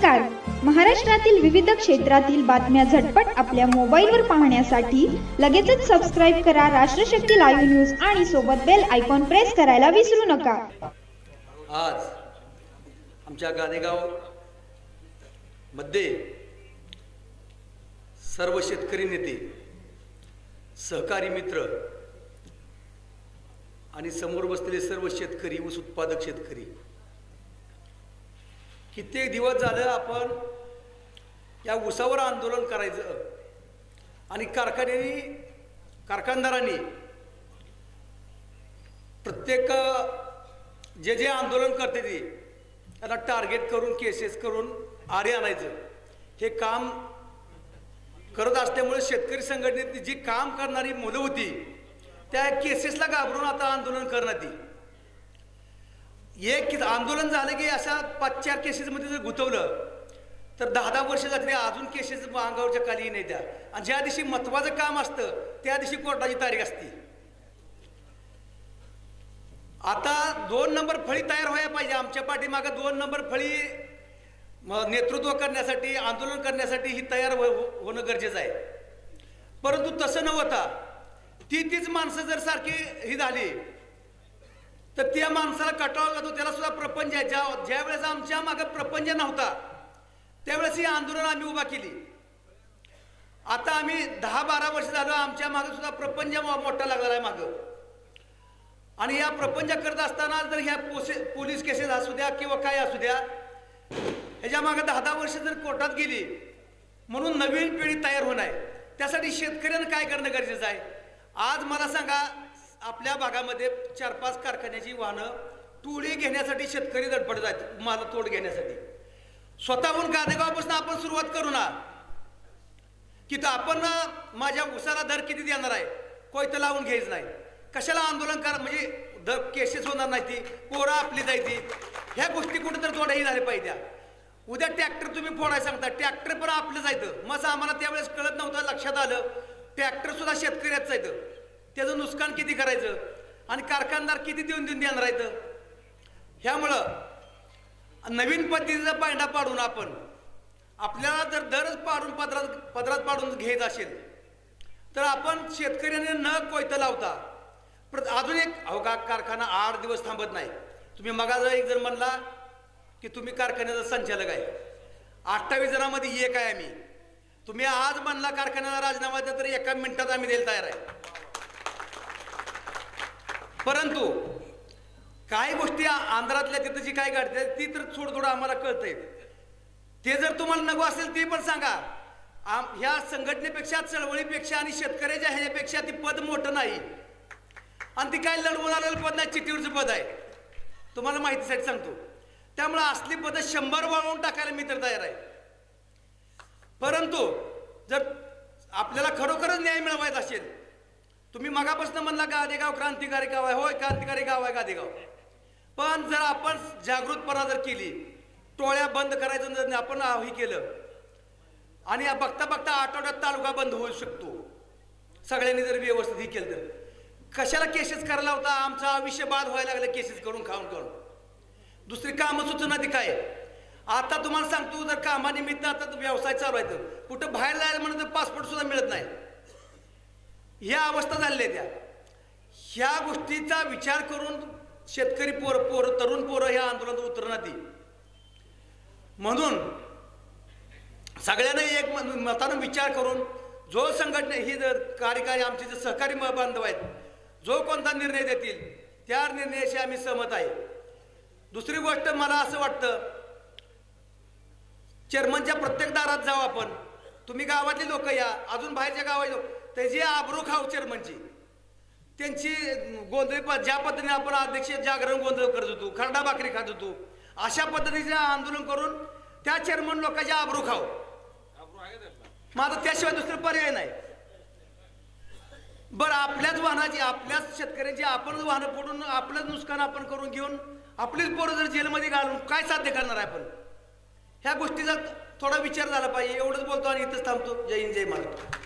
नमस्कार. महाराष्ट्रातील विविध क्षेत्रातील बातम्या झटपट आपल्या मोबाईलवर पाहण्यासाठी लगेचच सबस्क्राइब करा राष्ट्रशक्ती लाईव्ह न्यूज आणि सोबत बेल आयकॉन प्रेस करायला विसरू नका. आज आमच्या गादेगाव मध्ये सर्व शेतकरी नेते, सहकारी मित्र आणि समोर बसलेले सर्व शेतकरी, ऊस उत्पादक शेतकरी, कित्येक दिवस झालं आपण या ऊसावर आंदोलन करायचं आणि कारखानदारांनी प्रत्येक जे आंदोलन करते ते त्यांना टार्गेट करून केसेस करून आरे आणायचं हे काम करत असल्यामुळे शेतकरी संघटनेत जी काम करणारी मुलं होती त्या केसेसला घाबरून आता आंदोलन करण्यात एक आंदोलन झालं की अशा 5-4 केसेसमध्ये जर गुंतवलं तर 10-10 वर्ष जाते, अजून केसेस अंगावरच्या खाली नाही त्या. आणि ज्या दिवशी महत्त्वाचं काम असतं त्या दिवशी कोर्टाची तारीख असते. आता 2 नंबर फळी तयार व्हायला पाहिजे. आमच्या पाठीमागं 2 नंबर फळी नेतृत्व करण्यासाठी, आंदोलन करण्यासाठी ही तयार होणं गरजेचं आहे. परंतु तसं न होता तीच माणसं जर सारखी ही झाली तर त्या माणसाला कटाळा जातो, त्याला सुद्धा प्रपंच आहे. ज्या वेळेस आमच्या मागे प्रपंच नव्हता त्यावेळेस ही आंदोलन आम्ही उभा केली. आता आम्ही 10-12 वर्ष झालं आमच्या मागे सुद्धा प्रपंच मोठा लागला आहे मागं. आणि या प्रपंच करत असताना जर ह्या पोलीस केसेस असू द्या किंवा काय असू द्या, ह्याच्या मागे 10-10 वर्ष जर कोर्टात गेली म्हणून नवीन पिढी तयार होणार आहे. त्यासाठी शेतकऱ्यांना काय करणं गरजेचं आहे. आज मला सांगा, आपल्या भागामध्ये 4-5 कारखान्याची वाहनं टोळी घेण्यासाठी शेतकरी धडपडत आहेत, माल तोड घेण्यासाठी. स्वतःहून गादेगावपासून आपण सुरुवात करू ना, की तर आपण माझ्या उसाला दर किती देणार आहे, कोयतं लावून घ्यायचं नाही. कशाला आंदोलन करा, म्हणजे दर केसेस होणार नाही, ती पोरं आपली जायची. ह्या गोष्टी कुठं तर थोड्याही झाल्या पाहिजे. उद्या ट्रॅक्टर तुम्ही फोडायला सांगता, ट्रॅक्टर पण आपलं जायचं. मग आम्हाला त्यावेळेस कळत नव्हतं, लक्षात आलं ट्रॅक्टर सुद्धा शेतकऱ्याचं जायचं. त्याचं नुकसान किती करायचं आणि कारखानदार किती देऊन देणार आहेत. ह्यामुळं नवीन पद्धतीचा पायंडा पाडून आपण आपल्याला जर दरच पाडून पदरात पाडून घ्यायचं असेल तर आपण शेतकऱ्याने न कोयतं लावता अजून एक कारखाना 8 दिवस थांबत नाही. तुम्ही मगाचा एक जर म्हणला की तुम्ही कारखान्याचा संचालक आहे, 28 जणांमध्ये एक आहे आम्ही. तुम्ही आज म्हणला कारखान्याला राजीनामा द्या तर 1 मिनिटात आम्ही द्यायला तयार आहे. परंतु काही गोष्टी आंध्रातल्या तिथं जी काय घडते ती तर थोडं आम्हाला कळतंय. ते जर तुम्हाला नको असेल ते पण सांगा. ह्या संघटनेपेक्षा, चळवळीपेक्षा आणि शेतकऱ्याच्या ह्याच्यापेक्षा ती पद मोठं नाही आणि ती काय लढवून आलेलं पद नाही, चिठ्ठीवरचं पद आहे. तुम्हाला माहितीसाठी सांगतो. त्यामुळे असली पदं 100 वाढवून टाकायला मी तर तयार आहे. परंतु जर आपल्याला खरोखरच न्याय मिळवायचा असेल, तुम्ही मगापासून म्हणला गादेगाव क्रांतिकारी गाव आहे. होय, क्रांतिकारी गाव आहे गादेगाव. पण जर आपण जागृतपणा जर केली, टोळ्या बंद करायचं जर आपण हे केलं आणि बघता बघता आठवड्यात तालुका बंद होऊ शकतो, सगळ्यांनी जर व्यवस्थित हे केलं तर. कशाला केसेस करायला होता, आमचं आयुष्य बाद व्हायला लागलं केसेस करून खाऊन. दुसरी कामं सुचना ती काय. आता तुम्हाला सांगतो, जर कामानिमित्त आता व्यवसाय चालू आहे तर कुठं बाहेर जायला म्हणून तर पासपोर्ट सुद्धा मिळत नाही. ह्या अवस्था झालेल्या त्या. ह्या गोष्टीचा विचार करून शेतकरी तरुण पोरं ह्या आंदोलनात उतरणार ती. म्हणून सगळ्यांना एक मतानं विचार करून जो संघटना ही कार्यकारी आमचे जे सहकारी बांधव आहेत, जो कोणता निर्णय देतील त्या निर्णयाशी आम्ही सहमत आहे. दुसरी गोष्ट मला असं वाटतं, चेअरमनच्या प्रत्येक दारात जाऊ आपण. तुम्ही गावातली लोक या, अजून बाहेरच्या गावातले लोक, त्याची आबरू खाऊ चेअरमनची. त्यांची गोंधळ, ज्या पद्धतीने आपण अध्यक्ष जागरण गोंधळ करत होतो, खरडा भाकरी खात होतो, अशा पद्धतीचे आंदोलन करून त्या चेअरमन लोकांची आबरू खाऊ. माझा त्याशिवाय दुसरं पर्याय नाही. बरं, आपल्याच वाहनाची, आपल्याच शेतकऱ्यांची आपण वाहनं फोडून आपलंच नुकसान आपण करून घेऊन आपलीच पोरं जर जेलमध्ये घालून काय साध्य करणार आहे आपण. ह्या गोष्टीचा थोडा विचार झाला पाहिजे. एवढंच बोलतो आणि इथंच थांबतो. जय हिंद, जय महाराष्ट्र.